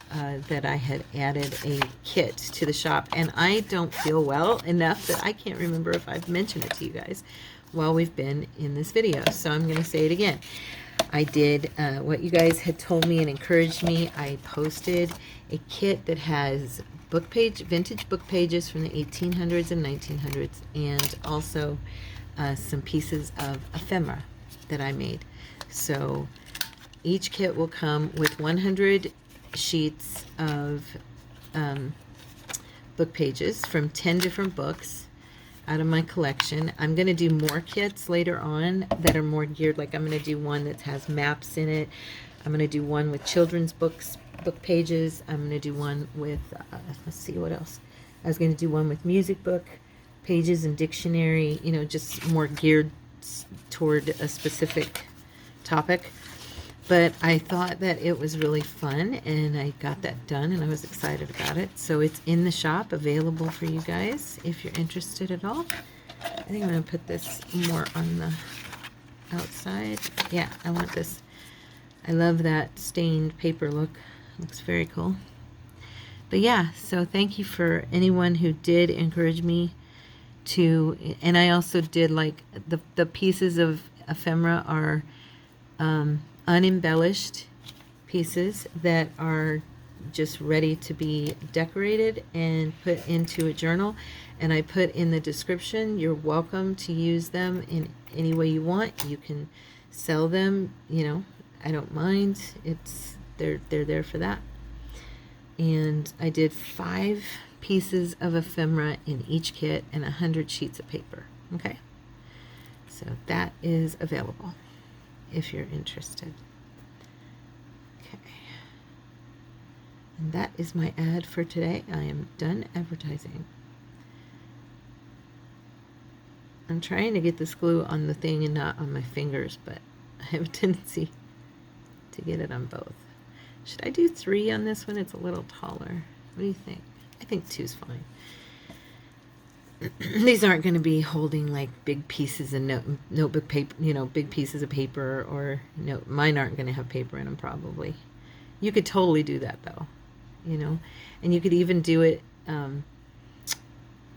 that I had added a kit to the shop, and I don't feel well enough that I can't remember if I've mentioned it to you guys while we've been in this video. So I'm going to say it again. I did what you guys had told me and encouraged me. I posted a kit that has vintage book pages from the 1800s and 1900s, and also some pieces of ephemera that I made. So each kit will come with 100 sheets of book pages from 10 different books out of my collection. I'm going to do more kits later on that are more geared, like I'm going to do one that has maps in it. I'm going to do one with children's book pages. I'm going to do one with, let's see what else. I was going to do one with music book pages and dictionary, you know, just more geared toward a specific topic. But I thought that it was really fun, and I got that done, and I was excited about it. So it's in the shop, available for you guys if you're interested at all. I think I'm going to put this more on the outside. Yeah, I want this. I love that stained paper look. Looks very cool. But yeah, so thank you for anyone who did encourage me to, and I also did, like, the pieces of ephemera are unembellished pieces that are just ready to be decorated and put into a journal. And I put in the description, you're welcome to use them in any way you want. You can sell them, you know, I don't mind. They're there for that. And I did 5 pieces of ephemera in each kit and 100 sheets of paper. Okay, so that is available if you're interested. Okay, and that is my ad for today. I am done advertising. I'm trying to get this glue on the thing and not on my fingers, but I have a tendency to get it on both. Should I do 3 on this one? It's a little taller. What do you think? I think 2 is fine. These aren't going to be holding like big pieces of notebook paper, you know, big pieces of paper, or mine aren't going to have paper in them probably. You could totally do that though, you know, and you could even do it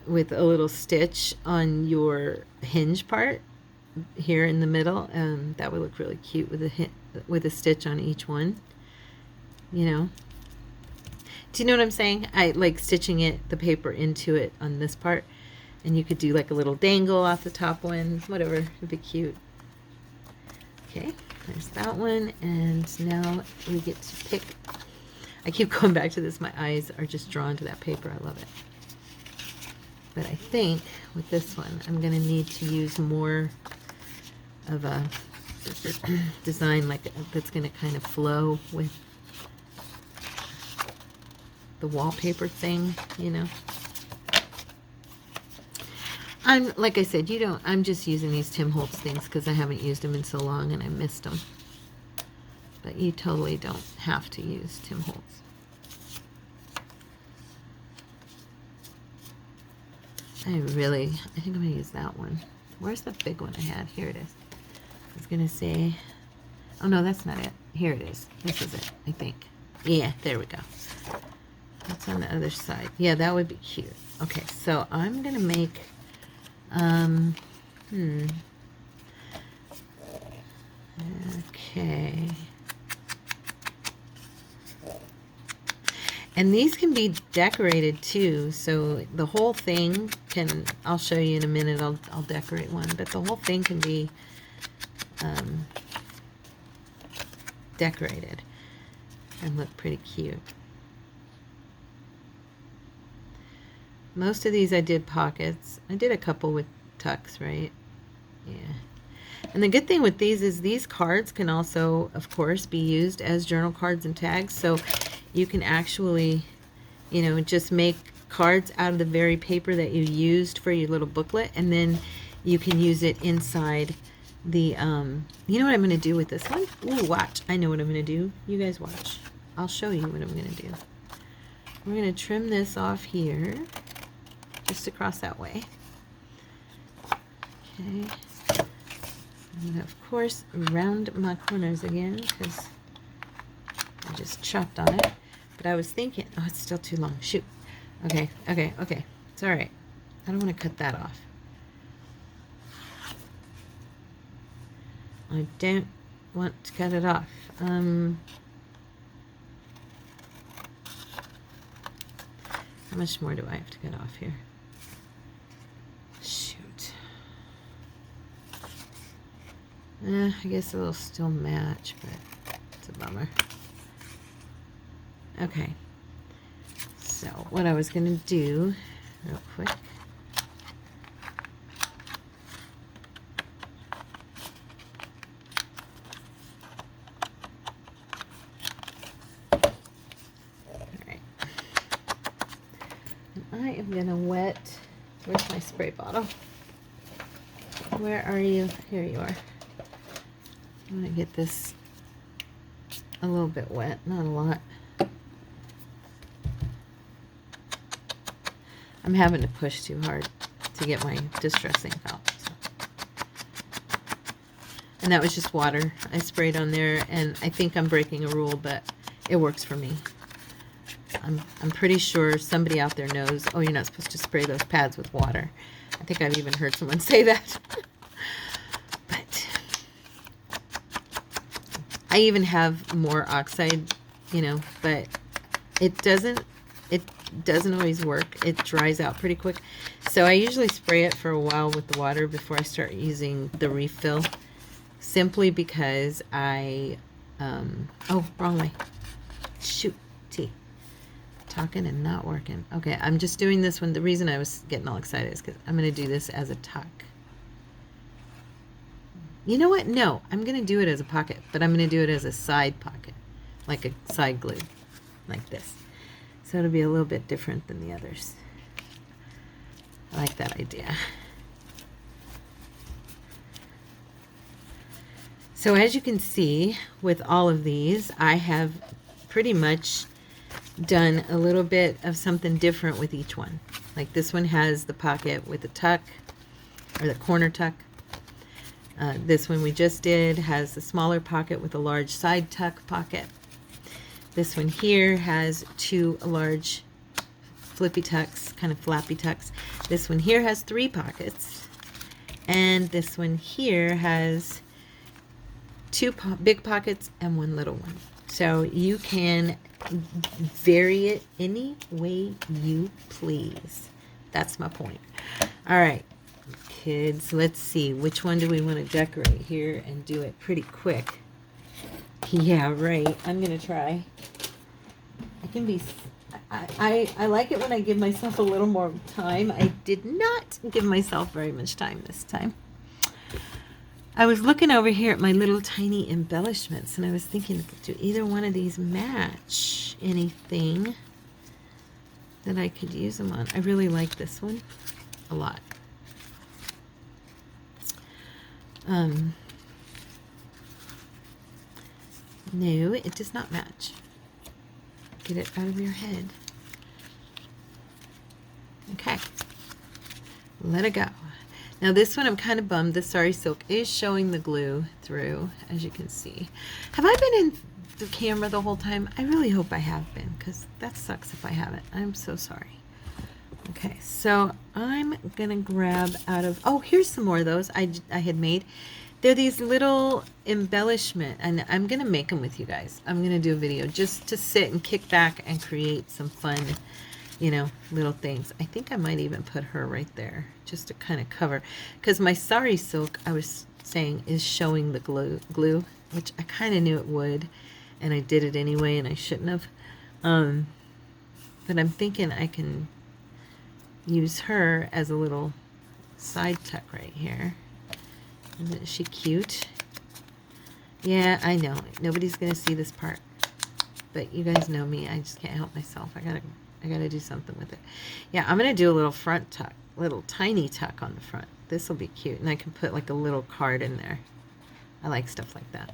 with a little stitch on your hinge part here in the middle. That would look really cute with a stitch on each one, you know. Do you know what I'm saying? I like stitching the paper into it on this part. And you could do like a little dangle off the top one, whatever, it'd be cute. Okay, there's that one, and now we get to pick. I keep going back to this, my eyes are just drawn to that paper, I love it. But I think with this one, I'm gonna need to use more of a design like that's gonna kind of flow with the wallpaper thing, you know. Like I said, I'm just using these Tim Holtz things because I haven't used them in so long and I missed them. But you totally don't have to use Tim Holtz. I think I'm going to use that one. Where's the big one I had? Here it is. I was going to say, oh no, that's not it. Here it is. This is it, I think. Yeah, there we go. That's on the other side. Yeah, that would be cute. Okay, so I'm going to make... Okay. And these can be decorated too, so the whole thing can, I'll show you in a minute, I'll decorate one, but the whole thing can be decorated and look pretty cute. Most of these I did pockets. I did a couple with tucks, right? Yeah. And the good thing with these is these cards can also, of course, be used as journal cards and tags. So you can actually, you know, just make cards out of the very paper that you used for your little booklet, and then you can use it inside the, you know what I'm going to do with this one? Ooh, watch. I know what I'm going to do. You guys watch. I'll show you what I'm going to do. We're going to trim this off here, just across that way. Okay. And of course, round my corners again, because I just chopped on it. But I was thinking, oh, it's still too long. Shoot. Okay. It's all right. I don't want to cut that off. I don't want to cut it off. How much more do I have to cut off here? Shoot. I guess it'll still match, but it's a bummer. Okay. So what I was going to do real quick. I am going to wet, where's my spray bottle? Where are you? Here you are. I'm going to get this a little bit wet, not a lot. I'm having to push too hard to get my distress ink out. So. And that was just water I sprayed on there, and I think I'm breaking a rule, but it works for me. I'm pretty sure somebody out there knows, oh, you're not supposed to spray those pads with water. I think I've even heard someone say that. But I even have more oxide, you know, but it doesn't always work. It dries out pretty quick. So I usually spray it for a while with the water before I start using the refill, simply because I, oh, wrong way. Shoot, T. Talking and not working. Okay, I'm just doing this one. The reason I was getting all excited is because I'm going to do this as a tuck. You know what? No, I'm going to do it as a pocket, but I'm going to do it as a side pocket, like a side glue, like this. So it'll be a little bit different than the others. I like that idea. So as you can see, with all of these, I have pretty much done a little bit of something different with each one. Like this one has the pocket with the tuck, or the corner tuck. This one we just did has a smaller pocket with a large side tuck pocket. This one here has two large flippy tucks, kind of flappy tucks. This one here has 3 pockets. And this one here has 2 big pockets and 1 little one. So you can vary it any way you please. That's my point. All right, kids, let's see. Which one do we want to decorate here and do it pretty quick? Yeah, right. I'm going to try. I can be... I like it when I give myself a little more time. I did not give myself very much time this time. I was looking over here at my little tiny embellishments, and I was thinking, do either one of these match anything that I could use them on? I really like this one a lot. No, it does not match. Get it out of your head. Okay. Let it go. Now this one I'm kind of bummed. The Sari Silk is showing the glue through, as you can see. Have I been in the camera the whole time? I really hope I have been, because that sucks if I haven't. I'm so sorry. Okay, so I'm going to grab out of... Oh, here's some more of those I had made. They're these little embellishment, and I'm going to make them with you guys. I'm going to do a video just to sit and kick back and create some fun, you know, little things. I think I might even put her right there just to kind of cover, because my Sari Silk, I was saying, is showing the glue, which I kind of knew it would, and I did it anyway, and I shouldn't have. But I'm thinking I can use her as a little side tuck right here. Isn't she cute? Yeah, I know. Nobody's going to see this part. But you guys know me. I just can't help myself. I gotta do something with it. Yeah, I'm going to do a little front tuck. Little tiny tuck on the front. This will be cute. And I can put like a little card in there. I like stuff like that.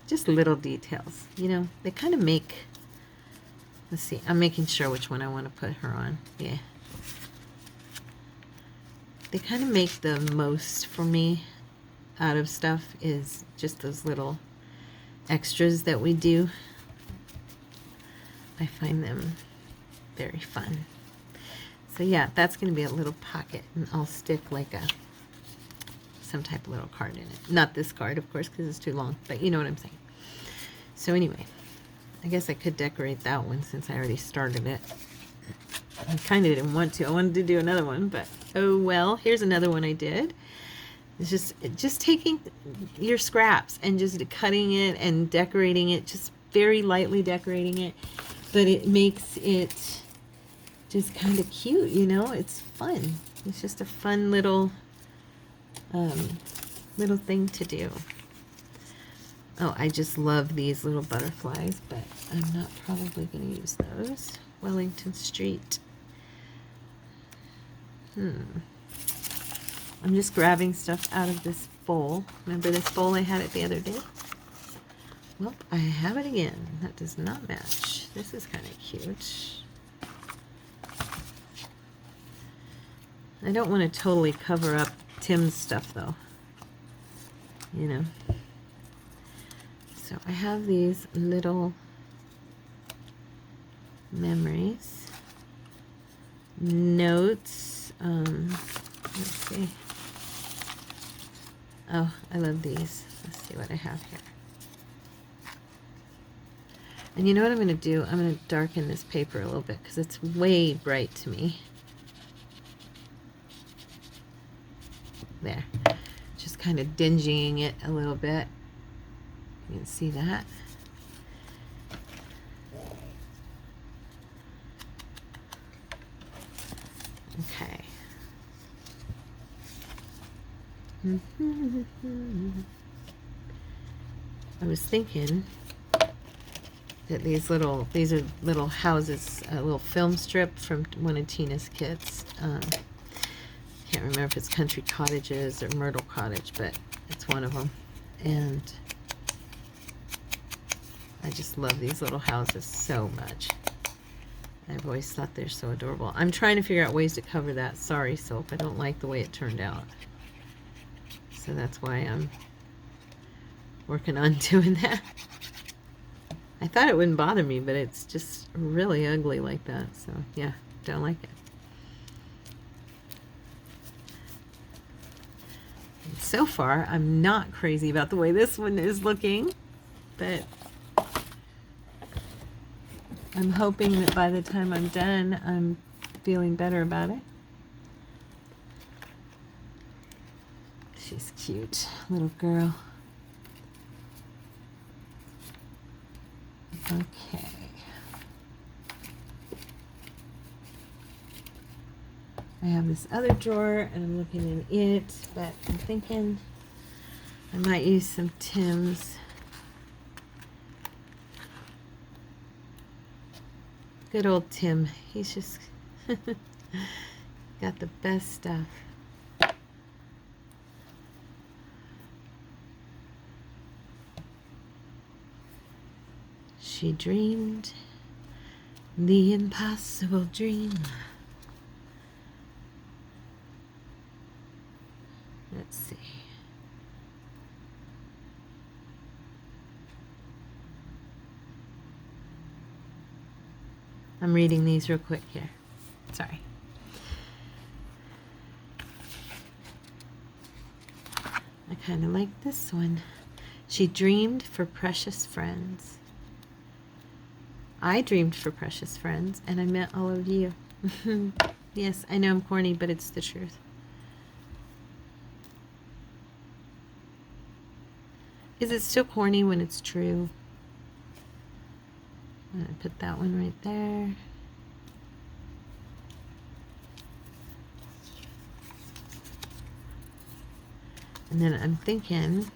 Just little details. You know, they kind of make... Let's see. I'm making sure which one I want to put her on. Yeah. They kind of make the most for me out of stuff is just those little extras that we do. I find them very fun. So yeah, that's going to be a little pocket, and I'll stick like some type of little card in it. Not this card, of course, because it's too long, but you know what I'm saying. So anyway, I guess I could decorate that one since I already started it. I kind of didn't want to. I wanted to do another one, but oh well. Here's another one I did. It's just taking your scraps and just cutting it and decorating it, just very lightly decorating it, but it makes it just kind of cute, you know? It's fun. It's just a fun little thing to do. Oh, I just love these little butterflies, but I'm not probably going to use those. Wellington Street. I'm just grabbing stuff out of this bowl. Remember this bowl I had it the other day? Well, I have it again. That does not match. This is kind of cute. I don't want to totally cover up Tim's stuff, though. You know. So I have these little memories, notes. Let's see. Oh, I love these. Let's see what I have here. And you know what I'm going to do? I'm going to darken this paper a little bit because it's way bright to me. There. Just kind of dingying it a little bit. You can see that. Okay. I was thinking that these are little houses, a little film strip from one of Tina's kits. Can't remember if it's Country Cottages or Myrtle Cottage, but it's one of them. And I just love these little houses so much. I've always thought they're so adorable. I'm trying to figure out ways to cover that. Sorry, Soap. I don't like the way it turned out. So that's why I'm working on doing that. I thought it wouldn't bother me, but it's just really ugly like that. So, yeah, don't like it. And so far, I'm not crazy about the way this one is looking, but I'm hoping that by the time I'm done, I'm feeling better about it. She's cute, little girl. Okay. I have this other drawer, and I'm looking in it, but I'm thinking I might use some Tim's. Good old Tim. He's just got the best stuff. She dreamed the impossible dream. Let's see. I'm reading these real quick here. Sorry. I kind of like this one. She dreamed for precious friends. I dreamed for precious friends, and I met all of you. Yes, I know I'm corny, but it's the truth. Is it still corny when it's true? I'm going to put that one right there. And then I'm thinking,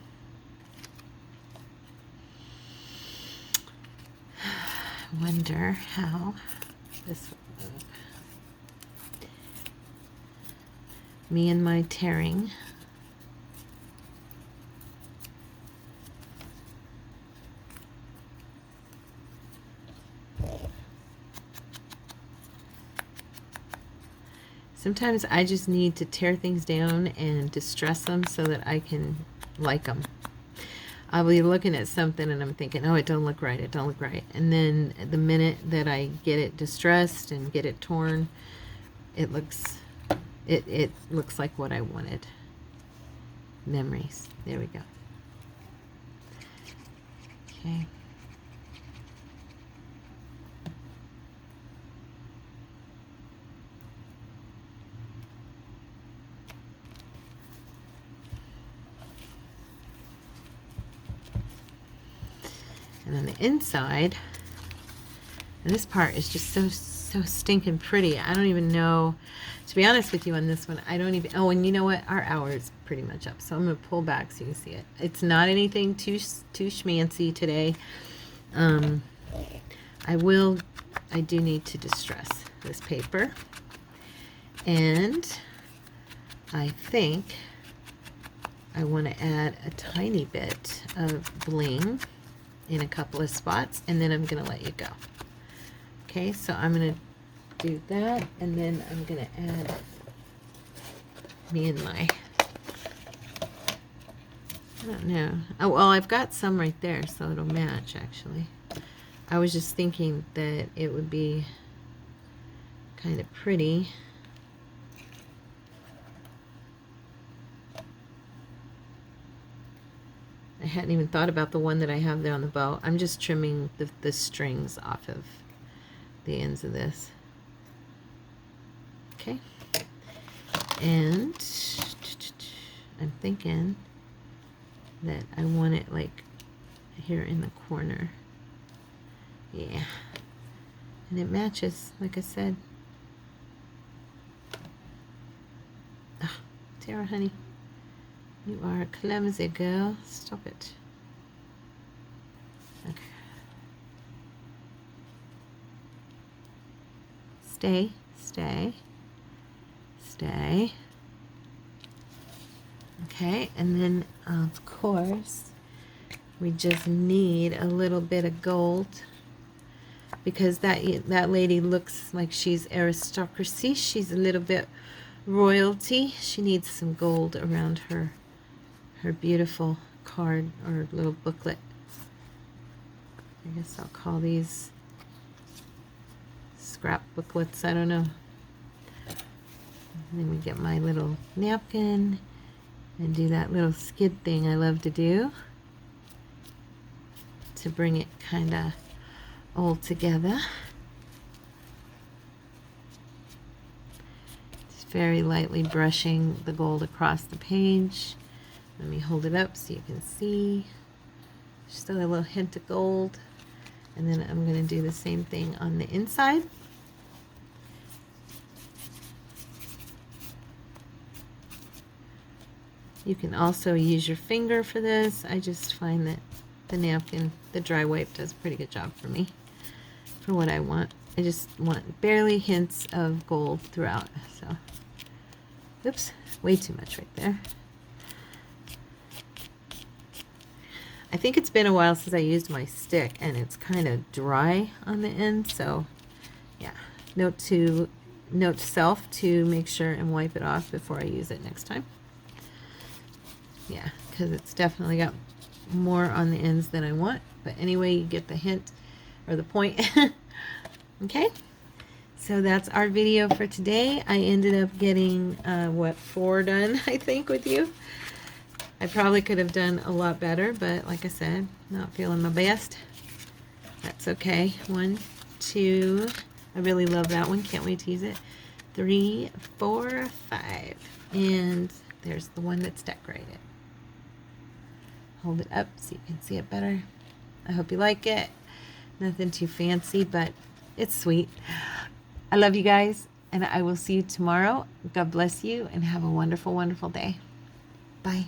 I wonder how this would move. Me and my tearing. Sometimes I just need to tear things down and distress them so that I can like them. I'll be looking at something and I'm thinking, oh, it don't look right, it don't look right. And then the minute that I get it distressed and get it torn, it looks like what I wanted. Memories. There we go. Okay. And on the inside, and this part is just so stinking pretty. I don't even know, to be honest with you on this one, I don't even, oh, and you know what? Our hour is pretty much up, so I'm going to pull back so you can see it. It's not anything too schmancy today. I do need to distress this paper. And I think I want to add a tiny bit of bling in a couple of spots, and then I'm going to let you go. Okay, so I'm going to do that, and then I'm going to add me and my, I don't know. Oh, well, I've got some right there, so it'll match, actually. I was just thinking that it would be kind of pretty. I hadn't even thought about the one that I have there on the bow. I'm just trimming the strings off of the ends of this. Okay. And I'm thinking that I want it like here in the corner. Yeah. And it matches, like I said. Oh, Tara, honey. You are a clumsy girl. Stop it. Okay. Stay, stay, stay. Okay, and then of course we just need a little bit of gold because that lady looks like she's aristocracy. She's a little bit royalty. She needs some gold around her beautiful card or little booklet. I guess I'll call these scrap booklets. I don't know. And then we get my little napkin and do that little skid thing I love to do to bring it kind of all together. Just very lightly brushing the gold across the page. Let me hold it up so you can see. Just a little hint of gold. And then I'm going to do the same thing on the inside. You can also use your finger for this. I just find that the napkin, the dry wipe, does a pretty good job for me, for what I want. I just want barely hints of gold throughout. So, oops, way too much right there. I think it's been a while since I used my stick, and it's kind of dry on the end, so yeah. Note to self to make sure and wipe it off before I use it next time. Yeah, because it's definitely got more on the ends than I want, but anyway, you get the hint or the point. Okay, so that's our video for today. I ended up getting 4 done, I think, with you. I probably could have done a lot better, but like I said, not feeling my best. That's okay. 1, 2, I really love that one. Can't wait to use it. 3, 4, 5. And there's the one that's decorated. Hold it up so you can see it better. I hope you like it. Nothing too fancy, but it's sweet. I love you guys, and I will see you tomorrow. God bless you, and have a wonderful, wonderful day. Bye.